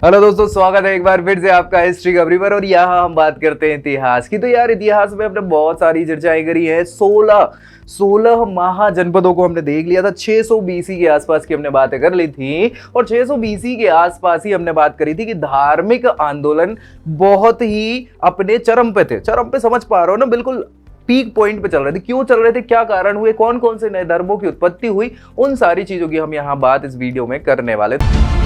Hello दोस्तों, स्वागत है एक बार फिर से आपका हिस्ट्री खबरी पर। और यहाँ हम बात करते हैं इतिहास की। तो यार इतिहास में हमने बहुत सारी चर्चाएं करी हैं। 16 महाजनपदों को हमने देख लिया था। 600 बीसी के आसपास की हमने बातें कर ली थी। और 600 बीसी के आसपास ही हमने बात करी थी कि धार्मिक आंदोलन बहुत ही अपने चरम पे थे। चरम पे समझ पा रहे हो ना, बिल्कुल पीक पॉइंट पे चल रहे थे। क्यों चल रहे थे, क्या कारण हुए, कौन कौन से नए धर्मों की उत्पत्ति हुई, उन सारी चीजों की हम यहाँ बात इस वीडियो में करने वाले थे।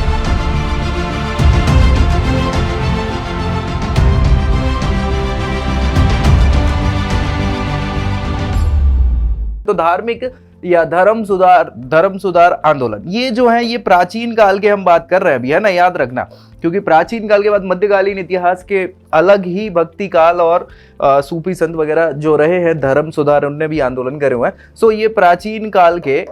तो धार्मिक या धर्म सुधार आंदोलन ये जो है, ये प्राचीन काल के हम बात कर रहे हैं अभी, है ना, याद रखना। क्योंकि प्राचीन काल के बाद मध्यकालीन इतिहास के अलग ही भक्ति काल और सूफी संत वगैरह जो रहे हैं धर्म सुधार, उनने भी आंदोलन करे हुए हैं। सो ये प्राचीन काल के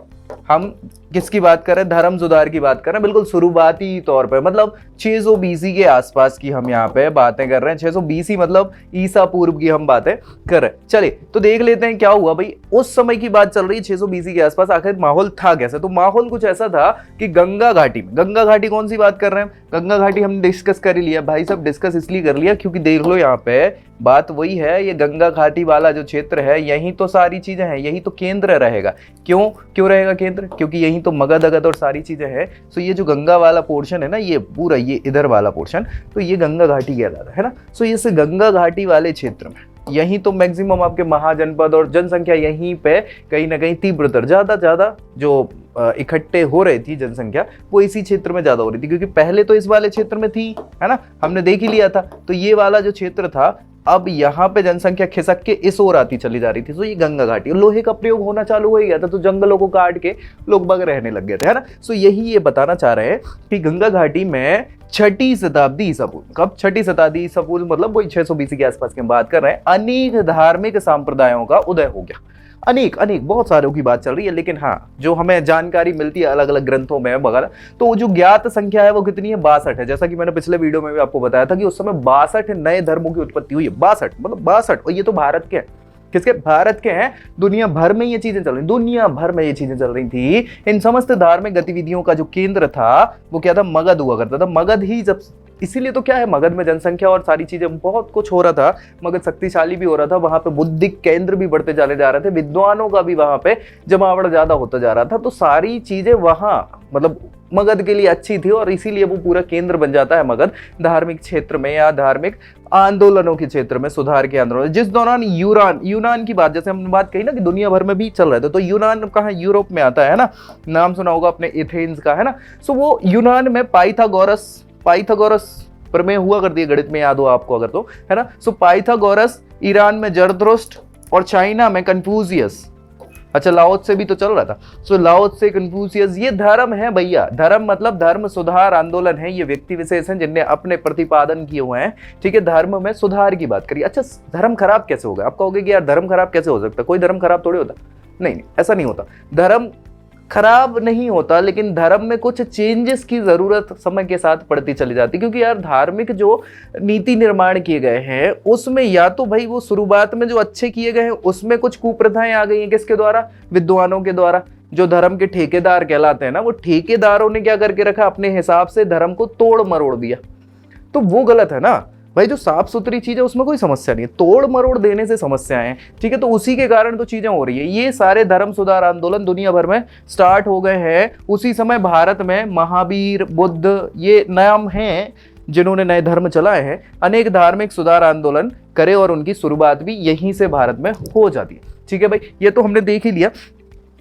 हम किसकी बात कर रहे हैं, धर्म सुधार की बात कर रहे हैं, बिल्कुल शुरुआती तौर पे। मतलब 600 बीसी के आसपास की हम यहाँ पे बातें कर रहे हैं। 600 बीसी मतलब ईसा पूर्व की हम बातें कर रहे हैं। चलिए तो देख लेते हैं क्या हुआ भाई। उस समय की बात चल रही है 600 बीसी के आसपास। आखिर माहौल था कैसा? तो माहौल कुछ ऐसा था कि गंगा घाटी में, गंगा घाटी कौन सी बात कर रहे हैं, गंगा घाटी हमने डिस्कस कर ही लिया भाई साहब। डिस्कस इसलिए कर लिया क्योंकि देख लो यहाँ पे बात वही है, ये गंगा घाटी वाला जो क्षेत्र है, यही तो सारी चीजें हैं, यही तो केंद्र रहेगा। क्यों रहेगा केंद्र? क्योंकि यही तो मगध अगध और सारी चीजें हैं। सो ये जो गंगा वाला पोर्शन है ना, ये पूरा ये इधर वाला पोर्शन, तो ये गंगा घाटी कहलाता है ना। सो इस गंगा घाटी वाले क्षेत्र में यहीं तो मैक्सिमम आपके महाजनपद और जनसंख्या यहीं पे कहीं ना कहीं तीव्रतर ज्यादा जो इकट्ठे हो रही थी जनसंख्या, वो इसी क्षेत्र में ज्यादा हो रही थी। क्योंकि पहले तो इस वाले क्षेत्र में थी, है ना, हमने देख ही लिया था। तो ये वाला जो क्षेत्र था, अब यहाँ पे जनसंख्या खिसक के इस ओर आती चली जा रही थी। तो ये गंगा घाटी, लोहे का प्रयोग होना चालू हो गया था, तो जंगलों को काट के लोग बग रहने लग गए थे, है ना। सो यही ये बताना चाह रहे हैं कि गंगा घाटी में 6ठी शताब्दी ईसा पूर्व, कब 6ठी शताब्दी ईसा पूर्व मतलब वही 600 बीसी के आसपास की हम बात कर रहे हैं, अनेक धार्मिक संप्रदायों का उदय हो गया। अनेक बहुत सारों की बात चल रही है। लेकिन हाँ, जो हमें जानकारी मिलती है अलग अलग ग्रंथों में वगैरह, तो जो ज्ञात संख्या है वो कितनी है, 62 है। जैसा कि मैंने पिछले वीडियो में भी आपको बताया था कि उस समय 62 नए धर्मों की उत्पत्ति हुई है। 62 मतलब 62, और ये तो भारत के हैं। किसके? भारत के हैं। दुनिया भर में ये चीजें चल रही, दुनिया भर में ये चीजें चल रही थी। इन समस्त धार्मिक गतिविधियों का जो केंद्र था वो क्या था, मगध हुआ करता था। मगध ही जब, इसीलिए तो क्या है, मगध में जनसंख्या और सारी चीजें बहुत कुछ हो रहा था। मगध शक्तिशाली भी हो रहा था, वहां पे बुद्धिक केंद्र भी बढ़ते चले जा रहे थे, विद्वानों का भी वहां पे जमावड़ ज्यादा होता जा रहा था। तो सारी चीजें वहां मतलब मगध के लिए अच्छी थी, और इसीलिए वो पूरा केंद्र बन जाता है मगध, धार्मिक क्षेत्र में या धार्मिक आंदोलनों के क्षेत्र में, सुधार के आंदोलन। जिस दौरान यूनान की बात, जैसे हमने बात कही ना कि दुनिया भर में भी चल रहे थे, तो यूनान कहाँ, यूरोप में आता है ना, नाम सुना होगा अपने एथेंस का, है ना। सो वो यूनान में पाइथागोरस प्रमेय हुआ करती है, गणित में याद हो आपको अगर तो, है ना। सो पाइथागोरस, ईरान में जरथुस्त्र, और चाइना में कन्फ्यूशियस। अच्छा, लाओत्से से भी तो चल रहा था। सो लाओत्से से, कन्फ्यूशियस, ये धर्म है भैया। धर्म मतलब धर्म सुधार आंदोलन है। ये व्यक्ति विशेष हैं जिनने अपने प्रतिपादन किए हुए हैं, ठीक है, धर्म में सुधार की बात करिए। अच्छा, धर्म खराब कैसे होगा? आप कहोगे कि यार धर्म खराब कैसे हो सकता है, कोई धर्म खराब थोड़ी होता। नहीं, ऐसा नहीं होता। धर्म खराब नहीं होता, लेकिन धर्म में कुछ चेंजेस की जरूरत समय के साथ पड़ती चली जाती। क्योंकि यार धार्मिक जो नीति निर्माण किए गए हैं उसमें या तो भाई वो शुरुआत में जो अच्छे किए गए हैं उसमें कुछ कुप्रथाएं आ गई हैं। किसके द्वारा? विद्वानों के द्वारा। जो धर्म के ठेकेदार कहलाते हैं ना, वो ठेकेदारों ने क्या करके रखा, अपने हिसाब से धर्म को तोड़ मरोड़ दिया। तो वो गलत है ना भाई। जो साफ सुथरी चीज है उसमें कोई समस्या नहीं है, तोड़ मरोड़ देने से समस्याएं हैं, ठीक है। तो उसी के कारण तो चीजें हो रही है। ये सारे धर्म सुधार आंदोलन दुनिया भर में स्टार्ट हो गए हैं। उसी समय भारत में महावीर, बुद्ध, ये नाम हैं जिन्होंने नए धर्म चलाए हैं। अनेक धार्मिक सुधार आंदोलन करे और उनकी शुरुआत भी यहीं से भारत में हो जाती है, ठीक है भाई। ये तो हमने देख ही लिया।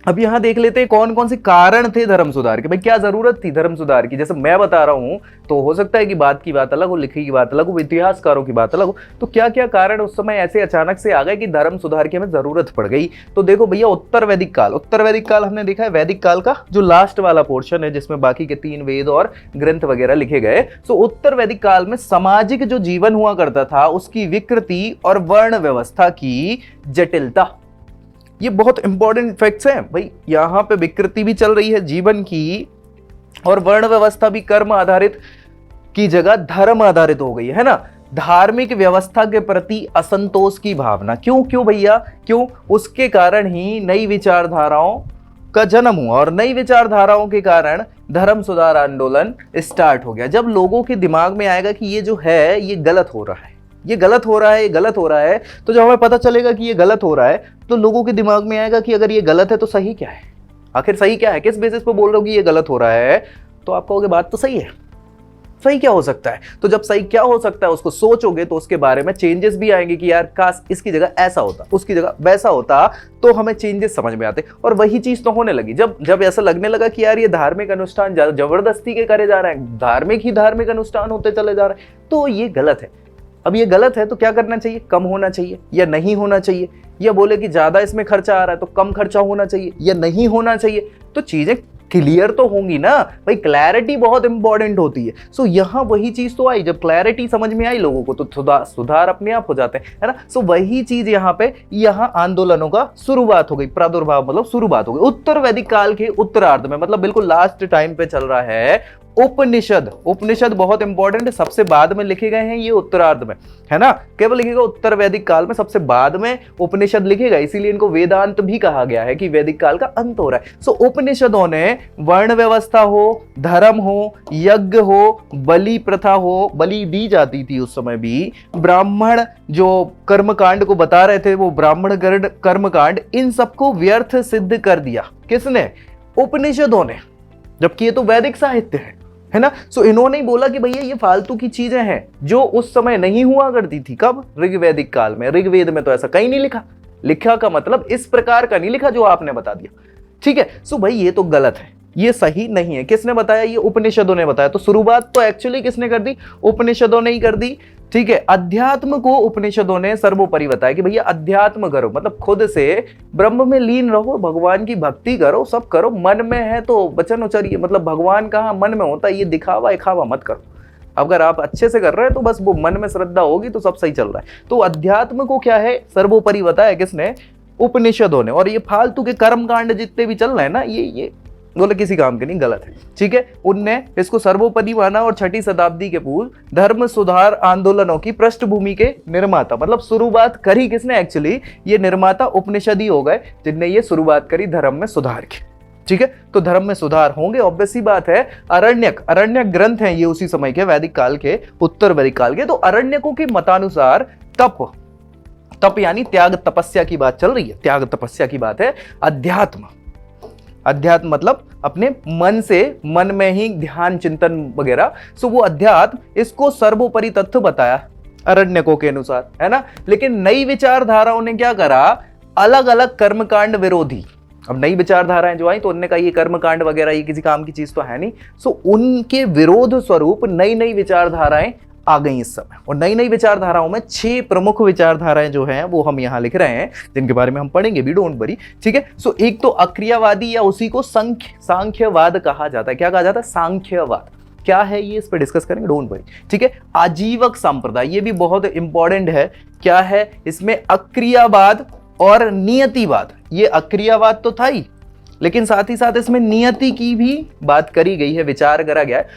अब यहां देख लेते हैं कौन कौन से कारण थे धर्म सुधार के। भाई क्या जरूरत थी धर्म सुधार की? जैसे मैं बता रहा हूं तो हो सकता है कि बात की बात अलग हो, लिखी की बात अलग हो, इतिहासकारों की बात अलग हो। तो क्या क्या कारण उस समय ऐसे अचानक से आ गए कि धर्म सुधार की हमें जरूरत पड़ गई? तो देखो भैया, उत्तर वैदिक काल हमने देखा है। वैदिक काल का जो लास्ट वाला पोर्शन है जिसमें बाकी के 3 वेद और ग्रंथ वगैरह लिखे गए। सो उत्तर वैदिक काल में सामाजिक जो जीवन हुआ करता था उसकी विकृति और वर्ण व्यवस्था की जटिलता, ये बहुत इंपॉर्टेंट फैक्ट्स हैं भाई। यहां पे विकृति भी चल रही है जीवन की, और वर्ण व्यवस्था भी कर्म आधारित की जगह धर्म आधारित हो गई है ना। धार्मिक व्यवस्था के प्रति असंतोष की भावना, क्यों भैया, क्यों? उसके कारण ही नई विचारधाराओं का जन्म हुआ, और नई विचारधाराओं के कारण धर्म सुधार आंदोलन स्टार्ट हो गया। जब लोगों के दिमाग में आएगा कि ये जो है ये गलत हो रहा है, ये गलत हो रहा है, ये गलत हो रहा है, तो जब हमें पता चलेगा कि ये गलत हो रहा है तो लोगों के दिमाग में आएगा कि अगर ये गलत है तो सही क्या है, आखिर सही क्या है, किस बेसिस पे बोल रहे हो कि ये गलत हो रहा है। तो आप कहोगे बात तो सही है, सही क्या हो सकता है। तो जब सही क्या हो सकता है उसको सोचोगे तो उसके बारे में चेंजेस भी आएंगे कि यार काश इसकी जगह ऐसा होता, उसकी जगह वैसा होता, तो हमें चेंजेस समझ में आते। और वही चीज तो होने लगी जब ऐसा लगने लगा कि यार ये धार्मिक अनुष्ठान जबरदस्ती के करे जा रहे हैं, धार्मिक अनुष्ठान होते चले जा रहे हैं, तो ये गलत है। अब ये गलत है तो क्या करना चाहिए, कम होना चाहिए या नहीं होना चाहिए, या बोले कि ज्यादा इसमें खर्चा आ रहा है तो कम खर्चा होना चाहिए या नहीं होना चाहिए। तो चीजें क्लियर तो होंगी ना भाई, क्लैरिटी बहुत इंपॉर्टेंट होती है। सो यहाँ वही चीज तो आई, जब क्लैरिटी समझ में आई लोगों को तो सुधार अपने आप हो जाते हैं, है ना। सो वही चीज यहाँ पे आंदोलनों का शुरुआत हो गई, प्रादुर्भाव मतलब शुरुआत हो गई उत्तर वैदिक काल के उत्तरार्ध में, मतलब बिल्कुल लास्ट टाइम पे चल रहा है। उपनिषद बहुत इंपॉर्टेंट है, सबसे बाद में लिखे गए हैं ये उत्तरार्ध में, है ना। केवल लिखेगा उत्तर वैदिक काल में, सबसे बाद में उपनिषद लिखेगा, इसीलिए इनको वेदांत भी कहा गया है कि वैदिक काल का अंत हो रहा है। सो उपनिषदों ने वर्ण व्यवस्था हो, धर्म हो, यज्ञ हो, बलि प्रथा हो, बलि दी जाती थी उस समय भी, ब्राह्मण जो कर्मकांड को बता रहे थे वो ब्राह्मण कर्मकांड, इन सबको व्यर्थ सिद्ध कर दिया। किसने? उपनिषदों ने, जबकि ये तो वैदिक साहित्य है ना। सो इन्होंने ही बोला कि भैया ये फालतू की चीजें हैं जो उस समय नहीं हुआ करती थी। कब? ऋग्वैदिक काल में। ऋग्वेद में तो ऐसा कहीं नहीं लिखा, लिखा का मतलब इस प्रकार का नहीं लिखा जो आपने बता दिया, ठीक है। सो भाई ये तो गलत है, ये सही नहीं है। किसने बताया? ये उपनिषदों ने बताया। तो शुरुआत तो एक्चुअली किसने कर दी? उपनिषदों ने ही कर दी, ठीक है। अध्यात्म को उपनिषदों ने सर्वोपरि बताया कि भैया अध्यात्म करो, मतलब खुद से ब्रह्म में लीन रहो, भगवान की भक्ति करो, सब करो। मन में है तो वचन उचरिए, मतलब भगवान कहाँ मन में होता है, ये दिखावा दिखावा मत करो। अगर आप अच्छे से कर रहे हैं तो बस वो मन में श्रद्धा होगी तो सब सही चल रहा है। तो अध्यात्म को क्या है सर्वोपरि बताया किसने? उपनिषदों ने। और ये फालतू के कर्म कांड जितने भी चल रहे हैं ना, ये बोले किसी काम के नहीं, गलत है, ठीक है। उनने इसको सर्वोपरि माना और 6ठी शताब्दी के पूर्व धर्म सुधार आंदोलनों की पृष्ठभूमि के निर्माता, मतलब शुरुआत करी किसने? एक्चुअली ये निर्माता उपनिषद ही हो गए जिनने ये शुरुआत करी धर्म में सुधार की, ठीक है। तो धर्म में सुधार होंगे, ऑब्वियस सी बात है। अरण्यक ग्रंथ हैं ये उसी समय के, वैदिक काल के, उत्तर वैदिक काल के। तो अरण्यकों के मतानुसार तप यानी त्याग तपस्या की बात चल रही है, त्याग तपस्या की बात है। अध्यात्म मतलब अपने मन से, मन में ही ध्यान चिंतन वगैरह। सो वो अध्यात्म, इसको सर्वोपरि तत्व बताया अरण्यकों के अनुसार, है ना। लेकिन नई विचारधाराओं ने क्या करा? अलग अलग कर्मकांड विरोधी। अब नई विचारधाराएं जो आई तो उनने कहा ये कर्मकांड वगैरह ये किसी काम की चीज तो है नहीं। सो उनके विरोध स्वरूप नई विचारधाराएं आ गई इस समय। और नई विचारधाराओं में 6 प्रमुख विचारधाराएं जो हैं वो हम यहां लिख रहे हैं, जिनके बारे में हम पढ़ेंगे भी, डोंट वरी, ठीक है। सो एक तो अक्रियावादी या उसी को सांख्यवाद कहा जाता है। क्या कहा जाता है? सांख्यवाद। क्या है ये, इस पर डिस्कस करेंगे, डोंट वरी, ठीक है। आजीवक संप्रदाय, ये भी बहुत इंपॉर्टेंट है। क्या है इसमें? अक्रियावाद और नियतिवाद। ये अक्रियावाद तो था ही, लेकिन साथ ही साथ इसमें नियति की भी बात करी गई है, विचार करा गया है।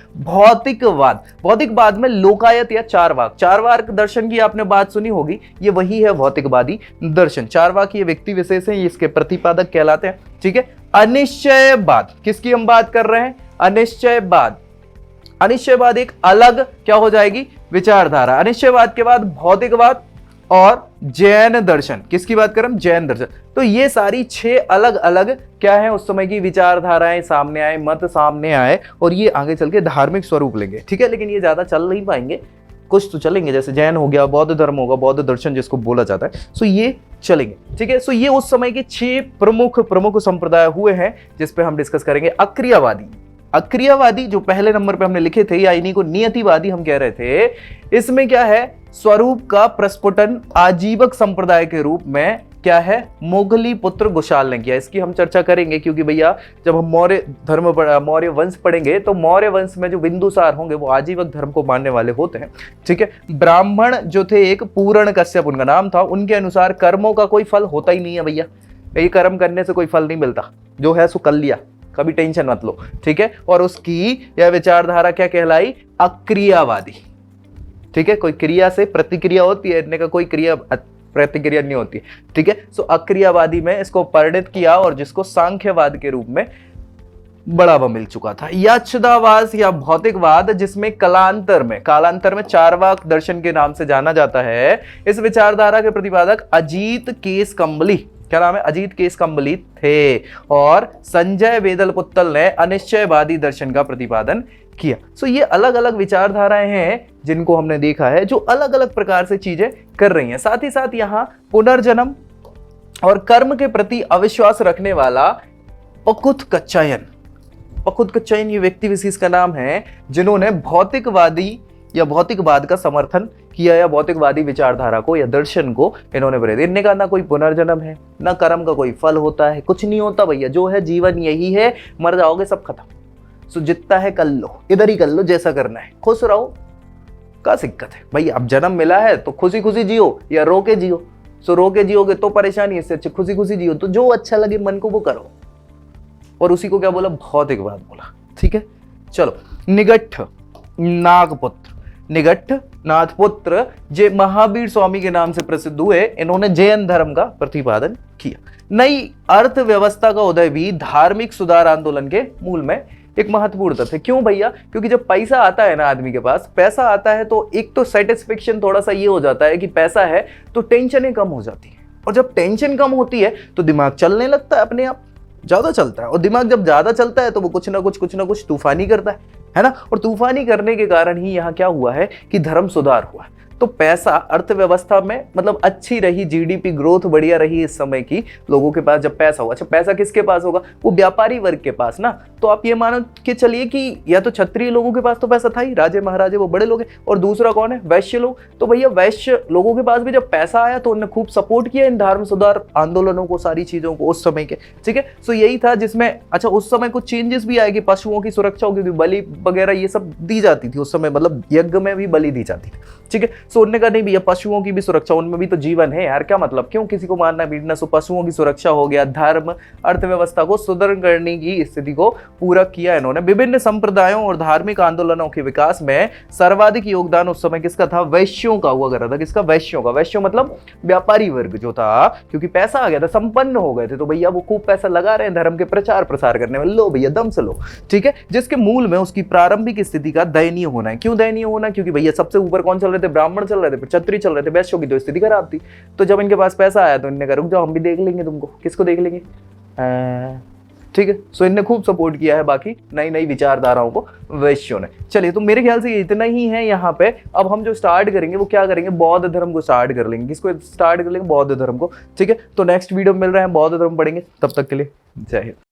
भौतिकवाद में लोकायत या चारवाक दर्शन की आपने बात सुनी होगी, ये वही है भौतिकवादी दर्शन। चारवाक ये व्यक्ति विशेष हैं, इसके प्रतिपादक कहलाते हैं, ठीक है। अनिश्चयवाद, किसकी हम बात कर रहे हैं? अनिश्चयवाद एक अलग क्या हो जाएगी? विचारधारा। अनिश्चयवाद के बाद भौतिकवाद और जैन दर्शन। किसकी बात करें? जैन दर्शन। तो ये सारी 6 अलग अलग क्या है उस समय की विचारधाराएं सामने आए, मत सामने आए, और ये आगे चल के धार्मिक स्वरूप लेंगे, ठीक है। लेकिन ये ज्यादा चल नहीं पाएंगे, कुछ तो चलेंगे, जैसे जैन हो गया, बौद्ध धर्म होगा, बौद्ध दर्शन जिसको बोला जाता है। सो ये चलेंगे, ठीक है। सो ये उस समय के 6 प्रमुख संप्रदाय हुए हैं जिसपे हम डिस्कस करेंगे। अक्रियावादी जो पहले नंबर पे हमने लिखे थे, या इन्हीं को नियतिवादी हम कह रहे थे। इसमें क्या है? स्वरूप का प्रस्फुटन आजीवक संप्रदाय के रूप में क्या है? मोगली पुत्र गोशाल ने किया। इसकी हम चर्चा करेंगे, क्योंकि भैया जब हम मौर्य वंश पढ़ेंगे तो मौर्य वंश में जो बिंदुसार होंगे वो आजीवक धर्म को मानने वाले होते हैं, ठीक है। ब्राह्मण जो थे एक, पूर्ण कश्यप उनका नाम था, उनके अनुसार कर्मों का कोई फल होता ही नहीं है भैया, ये कर्म करने से कोई फल नहीं मिलता, जो है सो कर लिया, कभी टेंशन मत लो, ठीक है। और उसकी यह विचारधारा क्या कहलाई? अक्रियावादी, ठीक है। कोई क्रिया से प्रतिक्रिया होती है, इनने का कोई क्रिया प्रतिक्रिया नहीं होती, ठीक है। सो अक्रियावादी में इसको परिणित किया और जिसको सांख्यवाद के रूप में बढ़ावा मिल चुका था। याच्छ्दावाद या भौतिकवाद, जिसमें कालांतर में चार्वाक दर्शन के नाम से जाना जाता है, इस विचारधारा के प्रतिपादक अजीत केसकंबली, क्या नाम है, अजीत केसकंबली थे, और संजय वेदलपुत्तल ने अनिश्चयवादी दर्शन का प्रतिपादन किया। सो ये अलग अलग विचारधाराएं हैं जिनको हमने देखा है, जो अलग अलग प्रकार से चीजें कर रही हैं। साथ ही साथ यहाँ पुनर्जन्म और कर्म के प्रति अविश्वास रखने वाला पकुत-कच्चायन ये व्यक्ति विशेष का नाम है, जिन्होंने भौतिकवादी या भौतिकवाद का समर्थन किया, या भौतिकवादी विचारधारा को या दर्शन को इन्होंने विरोध। इन्होंने कहा ना कोई पुनर्जन्म है, ना कर्म का कोई फल होता है, कुछ नहीं होता भैया, जो है जीवन यही है, मर जाओगे सब खत्म। सो जितना है कर लो, इधर ही कर लो, जैसा करना है, खुश रहो, क्या दिक्कत है भैया। अब जन्म मिला है तो खुशी खुशी जियो या रो के जियो। सो रो के जियोगे तो परेशानी, इससे अच्छे खुशी खुशी जियो, तो जो अच्छा लगे मन को वो करो। और उसी को क्या बोला, भौतिकवाद बोला। ठीक है, चलो। निगट्ठ नाथपुत्र जे महावीर स्वामी के नाम से प्रसिद्ध हुए, इन्होंने जैन धर्म का प्रतिपादन किया। नई अर्थव्यवस्था का उदय भी धार्मिक सुधार आंदोलन के मूल में एक महत्वपूर्ण तथ्य है। क्यों भैया, क्योंकि जब पैसा आता है ना आदमी के पास, पैसा आता है तो एक तो सेटिस्फेक्शन थोड़ा सा ये हो जाता है कि पैसा है तो टेंशनें कम हो जाती है, और जब टेंशन कम होती है तो दिमाग चलने लगता है, अपने आप ज्यादा चलता है, और दिमाग जब ज्यादा चलता है तो वो कुछ ना कुछ तूफानी करता है ना। और तूफानी करने के कारण ही यहाँ क्या हुआ है कि धर्म सुधार हुआ। तो पैसा अर्थव्यवस्था में मतलब अच्छी रही, जीडीपी ग्रोथ बढ़िया रही इस समय की, लोगों के पास जब पैसा होगा। अच्छा, पैसा किसके पास होगा, वो व्यापारी वर्ग के पास ना। तो आप ये मानो कि चलिए कि या तो क्षत्रिय लोगों के पास तो पैसा था ही, राजे महाराजे वो बड़े लोग हैं, और दूसरा कौन है, वैश्य लोग। तो भैया वैश्य लोगों के पास भी जब पैसा आया तो उन्होंने खूब सपोर्ट किया इन धर्म सुधार आंदोलनों को, सारी चीजों को उस समय के। ठीक है, सो यही था जिसमें अच्छा उस समय कुछ चेंजेस भी आए कि पशुओं की सुरक्षा होगी, बलि वगैरह ये सब दी जाती थी उस समय, मतलब यज्ञ में भी बलि दी जाती थी। ठीक है, सो उन्होंने कहा नहीं भैया पशुओं की भी सुरक्षा, उनमें भी तो जीवन है यार, क्या मतलब क्यों किसी को मारना पीटना। सो पशुओं की सुरक्षा हो गया, धर्म अर्थव्यवस्था को सुदृढ़ करने की स्थिति को पूरा किया इन्होंने। विभिन्न संप्रदायों और धार्मिक आंदोलनों के विकास में सर्वाधिक योगदान उस समय किसका था, वैश्यों का हुआ करता था। किसका, वैश्यों का। वैश्य मतलब व्यापारी वर्ग जो था, क्योंकि पैसा आ गया था, संपन्न हो गए थे, तो भैया वो खूब पैसा लगा रहे हैं धर्म के प्रचार प्रसार करने में, लो भैया दम से लो। ठीक है, जिसके मूल में उसकी प्रारंभिक स्थिति का दयनीय होना है। क्यों दयनीय होना, क्योंकि भैया सबसे ऊपर कौन चल रहे थे, ब्राह्मण चल रहे थे, क्षत्रिय चल रहे थे, वैश्यों की तो स्थिति खराब थी। तो जब इनके पास पैसा आया तो इन्होंने कहा रुक जाओ हम भी देख लेंगे तुमको। किसको देख लेंगे, ठीक है। सो इनने खूब सपोर्ट किया है बाकी नई नई विचारधाराओं को वैश्यों ने। चलिए, तो मेरे ख्याल से इतना ही है यहाँ पे। अब हम जो स्टार्ट करेंगे वो क्या करेंगे, बौद्ध धर्म को स्टार्ट कर लेंगे। किसको स्टार्ट कर लेंगे, बौद्ध धर्म को। ठीक है, तो नेक्स्ट वीडियो में मिल रहे हैं, बौद्ध धर्म पढ़ेंगे। तब तक के लिए जय हिंद।